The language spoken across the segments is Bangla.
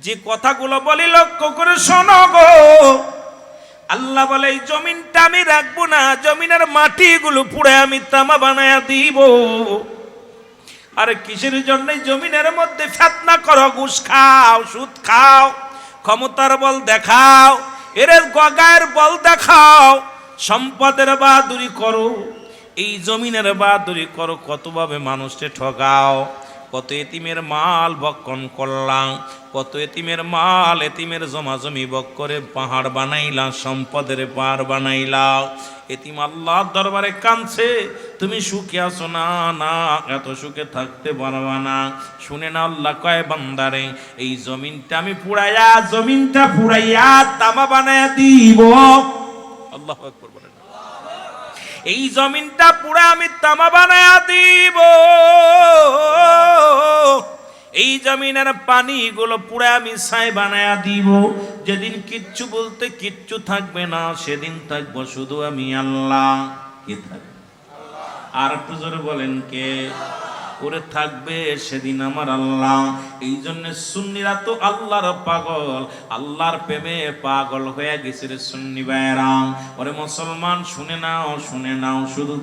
যে কথাগুলো বলি লক্ষ্য করে শোনো গো। আল্লাহ বলে এই জমিনটা আমি রাখবো না, জমিনের মাটিগুলো পুড়ে আমি তামা বানায়া দিব। আরে কিসের জন্য জমিনের মধ্যে ফিতনা করো, ঘুষ খাও, সুদ খাও, ক্ষমতার বল দেখাও, এর গগায়ের বল দেখাও, সম্পদের বাহাদুরি করো, এই জমিনের বাহাদুরি করো, কতভাবে মানুষকে ঠকাও, কত এতিমের মাল ভক্ষণ করলাম, কত এতিমের মাল এতিমের জমা জমি ভোগ করে পাহাড় বানাইলা, সম্পদের পাহাড় বানাইলা। এতিম আল্লাহর দরবারে কাঁদছে, তুমি সুখে আছো না? না, এত সুখে থাকতে পারবা না। শুনে না, আল্লাহ কয় বান্দারে এই জমিনটা আমি পুড়াইয়া, জমিনটা পুড়াইয়া তামা বানাইয়া দিব। আল্লাহু আকবার বলেন। এই জমিনটা পুরা আমি তামা বানায়া দিব। এই জমিনের পানিগুলো পুরা আমি ছাই বানায়া দিব। যেদিন কিচ্ছু বলতে কিচ্ছু থাকবে না, সেদিন থাকবো শুধু আমি আল্লাহ। কে থাকবে? আর একটু জোরে বলেন, কে? করে থাকবে সেদিন আমার আল্লাহ। এই জন্য সুন্নিরা তো আল্লাহর পাগল, আল্লাহর প্রেমে পাগল হয়ে গেছে রে সুন্নি ভাইরা। ওরে মুসলমান শুনে নাও, শুনে নাও, শুধু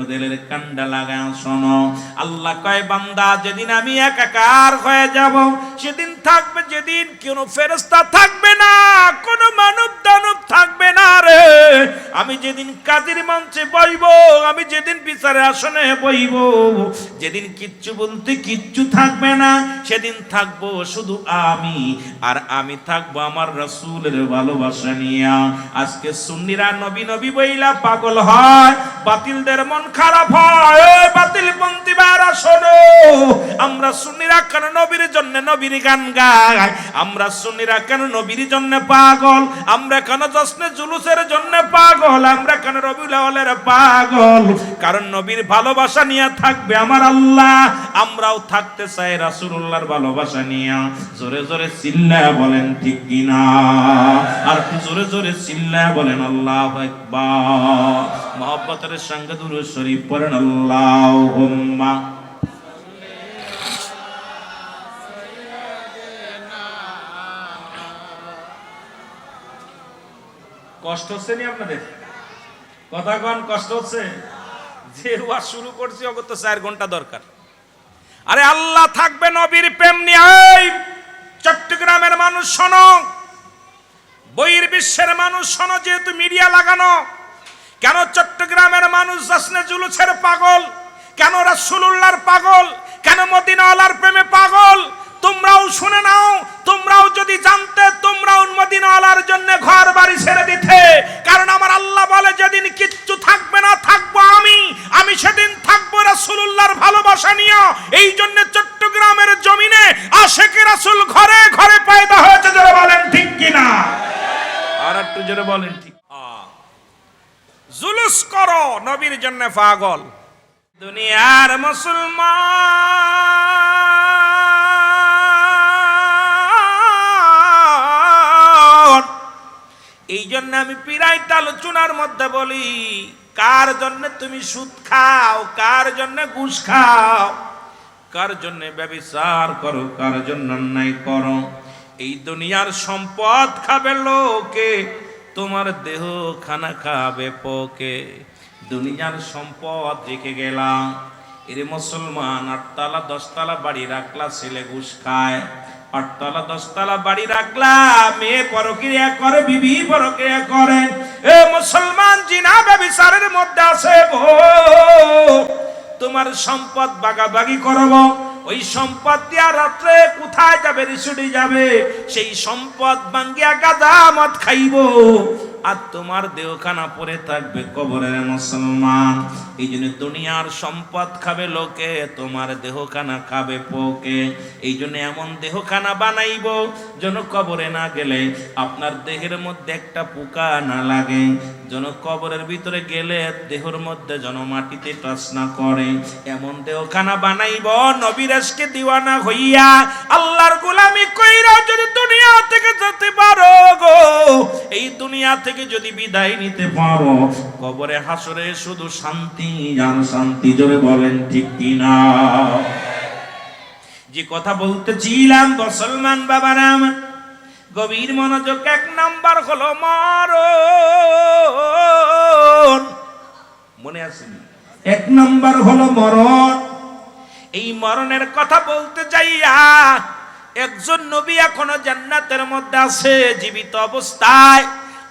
দিলের কান্ডা লাগাও, শোনো। আল্লাহ কয় বান্দা যেদিন আমি একাকার হয়ে যাব, সেদিন থাকবে, যেদিন কোনো ফেরেশতা থাকবে না, কোনো মানব দানব থাকবে না রে। আমি যেদিন কাজীর মঞ্চে বইব, আমি যেদিন বিচারের আসনে বইব, যেদিন কিচ্ছু বলতে কিচ্ছু থাকবে না, সেদিন থাকবো শুধু আমি, আর আমি থাকবো আমার রাসূলের ভালোবাসা নিয়া। আজকে সুন্নিরা নবী নবী বইলা পাগল হয়, বাতিলদের মন খারাপ হয়। বাতিলপন্থী ভাইরা শোনো, আমরা সুন্নিরা কেন নবীর জন্য নবীর গান গাই? আমরা সুন্নিরা কেন নবীর জন্য পাগল? আমরা কেন জশ্নে জুলুসের জন্য পাগল? আমরা কেন রবিউল আউয়ালের পাগল? কারণ নবীর ভালোবাসা নিয়ে থাকবে আমার আল্লাহ, আমরাও থাকতে চাই রাসূলুল্লাহর ভালোবাসা নিয়ে। জোরে জোরে চিল্লায়া বলেন ঠিক কিনা? আর জোরে জোরে চিল্লায়া বলেন আল্লাহু আকবার। মহব্বতের সঙ্গে দুরূদ শরীফ পড়েন আল্লাহুম্মা। কষ্ট হচ্ছে নি আপনাদের? কথা কন, কষ্ট হচ্ছে? যে ওয়াজ শুরু করছি ওকে তো 4 ঘন্টা দরকার। আরে আল্লাহ থাকবে নবীর প্রেম নিয়ে। এই চট্টগ্রামের মানুষ শোনো, বহির বিশ্বের মানুষ শোনো, যেহেতু মিডিয়া লাগানো, কেন চট্টগ্রামের মানুষ জশ্নে জুলুসের পাগল, কেন রাসূলুল্লাহর পাগল, কেন মদিনাওয়ালার প্রেমে পাগল, তোমরাও শুনে নাও। তোমরাও যদি জানতে, তোমরাও মদিনাওয়ালার জন্য ঘর বাড়ি ছেড়ে দিতে। কারণ আমার আল্লাহ বলে যেদিন কিচ্ছু থাকবে না, থাকবো আমি, আমি সেদিন থাকবো রাসূলুল্লাহর ভালোবাসা নিয়ে। এই জন্য চট্টগ্রামের জমিনে আশিকে রাসূল ঘরে ঘরে পয়দা হয়েছে। যারা বলেন ঠিক কিনা? আর একটু জোরে বলেন ঠিক। জুলুস করো, নবীর জন্য পাগল। দুনিয়ার মুসলমান, এই জন্য আমি পিরাইতে আলোচনার মধ্যে বলি, কার জন্য তুমি সুদ খাও, কার জন্য ঘুষ খাও, কার জন্য ব্যভিচার করো, কার জন্য অন্যায় করো। এই দুনিয়ার সম্পদ খাবে লোকে, তোমার দেহ খানা খাবে পোকে। দুনিয়ার সম্পদ রেখে গেলাম, এরে মুসলমান 8 তলা 10 তলা বাড়ি রাখলা, ছেলে ঘুষ খায়। 8 তলা 10 তলা বাড়ি রাখলা, মেয়ে পরক্রিয়া করে, বিবি পরক্রিয়া করে। এ মুসলমান জিনা ব্যভিচারের মধ্যে আছে গো। তোমার সম্পদ ভাগাভাগি করব, ওই সম্পদ দিয়া রাত্রে কোথায় যাবে? রিসুডি যাবে। সেই সম্পদ ভাঙ্গিয়া গাঁজা মদ খাইব, আর তোমার দেহখানা পড়ে থাকবে কবরে। মুসলমান, এই জন্য দুনিয়ার সম্পদ খাবে লোকে, তোমার দেহখানা খাবে পোকে। এই জন্য এমন দেহখানা বানাইব যেন কবরে না গেলে আপনার দেহের মধ্যে একটা পোকা না লাগে, যেন কবরের ভিতরে গেলে দেহের মধ্যে যেন মাটিতে টাচ না করে। এমন দেহখানা বানাইব নবীর আশকে দিওয়ানা হইয়া আল্লাহর গোলামি কইরা যদি দুনিয়া থেকে যেতে পারো গো, এই দুনিয়া থেকে যদি বিদায় নিতে পারো, কবরে হাসরে শুধু শান্তি আর শান্তি। জোরে বলেন ঠিক কিনা? যে কথা বলতেছিলাম মুসলমান বাবারা, গভীর মনোযোগ। 1 নাম্বার হলো মরণ। মনে আছে? 1 নাম্বার হলো মরণ। এই মরণের কথা বলতে যাইয়া একজন নবী এখনো জান্নাতের মধ্যে আছে জীবিত অবস্থায়।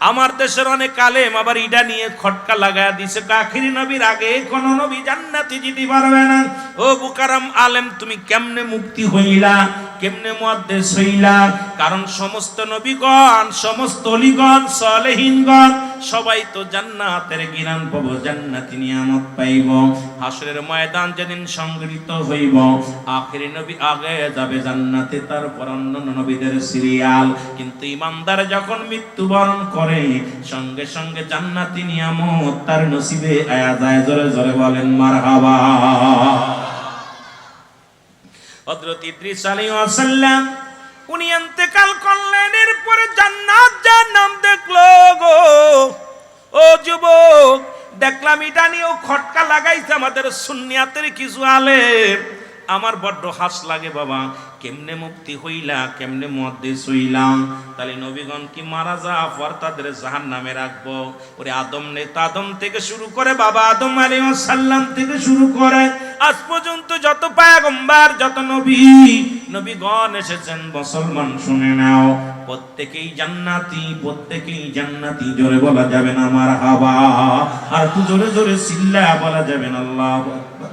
আমার দেশের অনেক আলেম আবার ইডা নিয়ে খটকা লাগায় দিছে, আখিরি নবীর আগে কোন নবী জান্নাতে যেতে পারবে না। ও বুকারাম আলেম, তুমি কেমনে মুক্তি হইলা, কেমনে মুআদ্দেস হইলা? কারণ সমস্ত নবীগণ, সমস্ত ওলিগণ, সালেহিনগণ সবাই তো জান্নাতের গিরান পাবো, জান্নাতি নিয়ামত পাইব। হাসরের ময়দান যেদিন সংগৃহীত হইব, আখিরি নবী আগে যাবে জান্নাতে, তারপর অন্যান্য নবীদের সিরিয়াল। কিন্তু ইমানদার যখন মৃত্যুবরণ করে সঙ্গে সঙ্গে জান্নাতি নিয়ামত তার নসিবে আয়া যায়। জোরে জোরে বলেন মারহাবা। হযরত ইদ্রিস আলাইহিস সালাম উনি ইন্তেকাল করলেন, এরপরে জান্নাত জাহান্নাম দেখলো গো। ও যুবক, দেখলাম এটা নিয়েও খটকা লাগাইছে আমাদের সুন্নিয়াতের কিছু আলেম। আমার বড্ড হাস লাগে বাবা, কেমনে মুক্তি হইলা, কেমনে মুআদ্দেস হইলাম? তাহলে নবীগণ কি মারা যাওয়ার পর তাদের জাহান্নামে রাখবো? ওরে আদম নেতা আদম থেকে শুরু করে বাবা আদম আলাইহিস সালাম থেকে শুরু করে আজ পর্যন্ত যত পয়গম্বর, যত নবীগণ এসেছেন, মুসলমান শুনে নাও, প্রত্যেকেই জান্নাতি, প্রত্যেকেই জান্নাতি। জোরে বলা যাবে না মারহাবা? আর একটু জোরে জোরে চিল্লা বলা যাবে না আল্লাহু আকবার।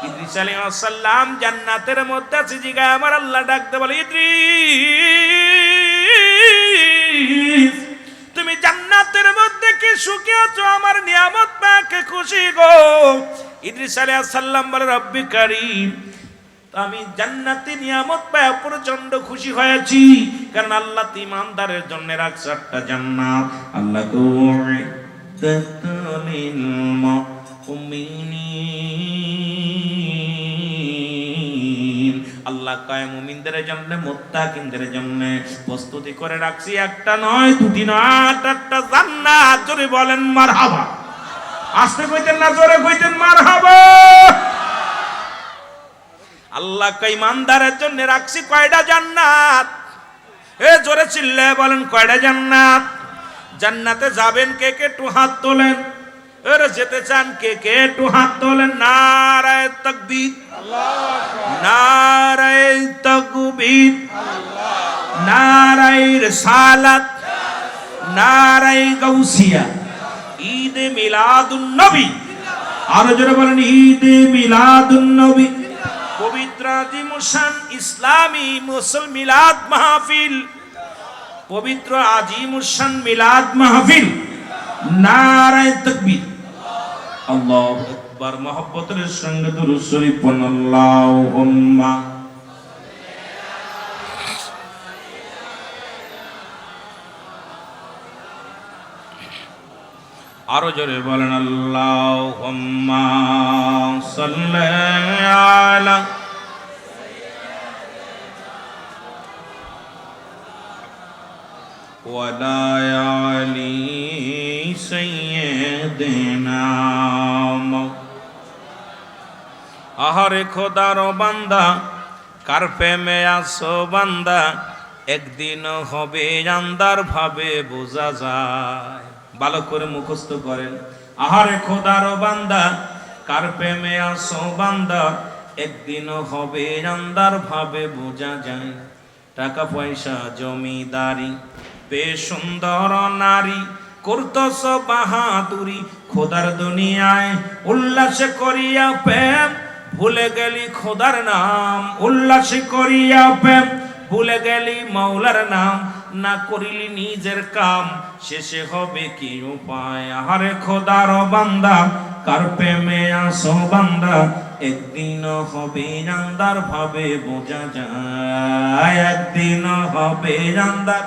ইদ্রিস আলাইহিস সালাম জান্নাতের মধ্যে আছে, জিগায় আমার আল্লাহ ডাকতে বলে, ইদ্রিস তুমি জান্নাতের মধ্যে কি সুখী আছো? আমার নিয়ামত পাকে খুশি গো। ইদ্রিস আলাইহিস সালাম বলে, রব্বি কারীম, আমি জান্নাতি নিয়ামত পায় প্রচন্ড খুশি হয়েছি, কারণ আল্লাহ ঈমানদারের জন্য রাখছে 8টা জান্নাত। আল্লাহ লিল মুমিনিন, আল্লাহ কয় মুমিনদের জন্য, মুত্তাকিনদের জন্য প্রস্তুতি করে রাখছি, 1টা নয়, 2টি নয়, 8টা জান্নাত। জোরে বলেন মারহাবা। আস্তে কইতেন না, জোরে কইতেন মারহাবা। আল্লাহ কয় ইমানদারের জন্য রাখছি কয়টা জান্নাত? এ জোরে চিল্লায় বলেন কয়টা জান্নাত? জান্নাতে যাবেন কে কে? একটু হাত তোলেন। এর যেতে চান কে কে? একটু হাত তোলেন। নারায়ে তাকবীর, নারায়ে তাকবীর, নারায়ে রিসালাত, নারায়ে গাউসিয়া, ঈদে মিলাদুন নবী। আর জোরে বলেন ঈদে মিলাদুন নবী। পবিত্র আজিমুশান ইসলামী মুসলিম মিলাদ মাহফিল, পবিত্র আজিমুশান মিলাদ মাহফিল। নারায়ে তাকবীর, আল্লাহু আকবার। মুহাব্বতের সঙ্গে দুরূদ শরীফ পড়ুন। আল্লাহুম্মা আরো জোরে বলেন আল্লাহুম্মা সাল্লি আলা ওয়ালা আলি সাইয়্যিদিনা। আহারে খোদার বান্দা, কার প্রেমে আসো বান্দা, একদিন হবে আন্দার ভাবে বোঝা যায়। ভালো করে মুখস্থ করেন। আহারে খোদার বান্দা, কার প্রেমে আসো বান্দা, একদিন হবে আন্দার ভাবে বোঝা যায়। টাকা পয়সা জমিদারি, বেশ সুন্দর নারী, করতস বাহাদুরি, খোদার দুনিয়ায় উল্লাসে করিয়া প্রেম, ভুলে গেলি খোদার নাম। উল্লাসে করিয়া প্রেম, ভুলে গেলি মাওলার নাম, না করিলি নিজের কাম, শেষে হবে কি উপায়? আহারে খোদার বান্দা, কার প্রেমে আসো বান্দা, একদিন হবে আন্দার ভাবে বোঝা যায়। একদিন হবে আন্দার।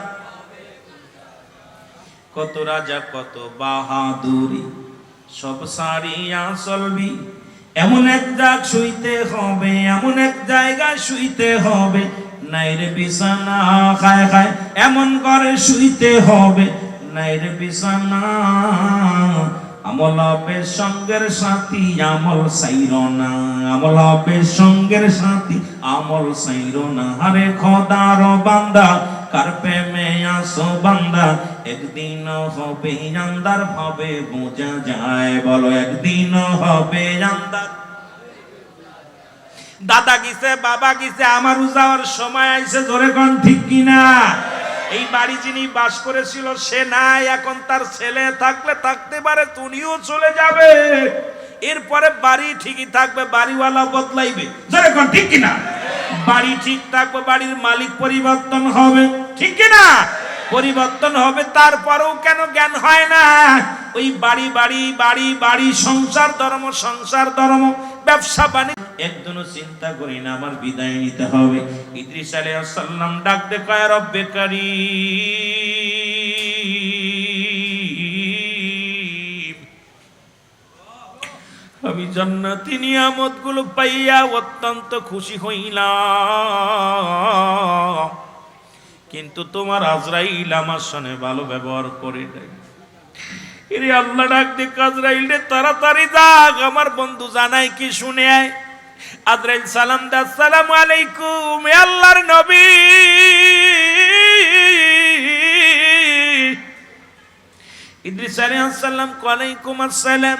কত রাজা কত বাহাদুরি, সব সারিয়া চলবি, এমন এক জায়গা শুইতে হবে, এমন এক জায়গায় শুইতে হবে, নাইরে বিছানা খায় খায় এমন করে শুইতে হবে, নাইরে বিছানা। আমল হবে সঙ্গের সাথী, আমল সাইরো না, আমল হবে সঙ্গের সাথী, আমল সাইরো না। আরে খোদার বান্দা, কার প্রেমে আসো বান্দা, একদিন হবে আন্দার হবে বোঝা যায়। বলো একদিন হবে আন্দার। দাদা গিছে, বাবা গিছে, আমারও যাওয়ার সময় আইছে, জোরে কোন ঠিক কিনা? এই বাড়ি যিনি বাস করেছিল সে নাই, এখন তার ছেলে থাকলে থাকতে পারে, তুমিও চলে যাবে। এরপরে বাড়ি ঠিকই থাকবে, বাড়িওয়ালা বদলাইবে, জোরে কোন ঠিক কিনা? বাড়ি ঠিক থাকবে, বাড়ির মালিক পরিবর্তন হবে, ঠিক কিনা? পরিবর্তন হবে, তারপরেও কেন জ্ঞান হয় না? ওই বাড়ি বাড়ি বাড়ি বাড়ি, সংসার ধর্ম সংসার ধর্ম, ব্যবসা বাণিজ্য, একজনও চিন্তা করি না আমার বিদায় নিতে হবে। ইদ্রিস আলাইহিস সালাম ডাক দে কয় রব্বে কারীম, আমি জান্নাতি নিয়ামতগুলো পাইয়া অত্যন্ত খুশি হইলাম, কিন্তু তোমার আজরাইল আমার সঙ্গে ভালো ব্যবহার করে নাই। এরে আল্লাহ ডাক দে আজরাইল রে, তাড়াতাড়ি যাক, আমার বন্ধু জানাই কি শুনে আয়। আজরাইল সালাম দে, আসসালামু আলাইকুম এ আল্লাহর নবী। ইদ্রিস আলাইহিস সালাম ওয়ালাইকুম আসসালাম।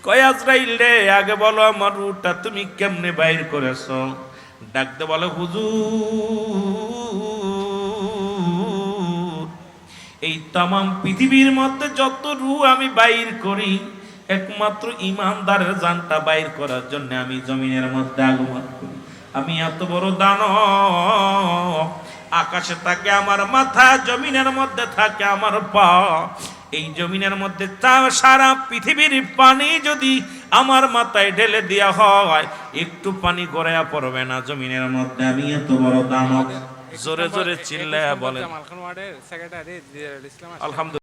কয় আজরাইল রে, আগে বলো আমার রূহটা তুমি কেমনে বাইর করেছো? ডাকতে বলে হুজুর, এই তামাম পৃথিবীর মধ্যে যত রূহ আমি বাইর করি, একমাত্র ইমানদারের জানটা বাইর করার জন্য আমি জমিনের মধ্যে আগমন করি। আমি এত বড় দানব, আকাশে থাকে আমার মাথা, জমিনের মধ্যে থাকে আমার পা। এই জমিনের মধ্যে সারা পৃথিবীর পানি যদি আমার মাথায় ঢেলে দেওয়া হয়, একটু পানি গড়াইয়া পড়বে না জমিনের মধ্যে। আমি এত বড় দানব। জোরে জোরে চিল্লায়া বলেন আলহামদুলিল্লাহ।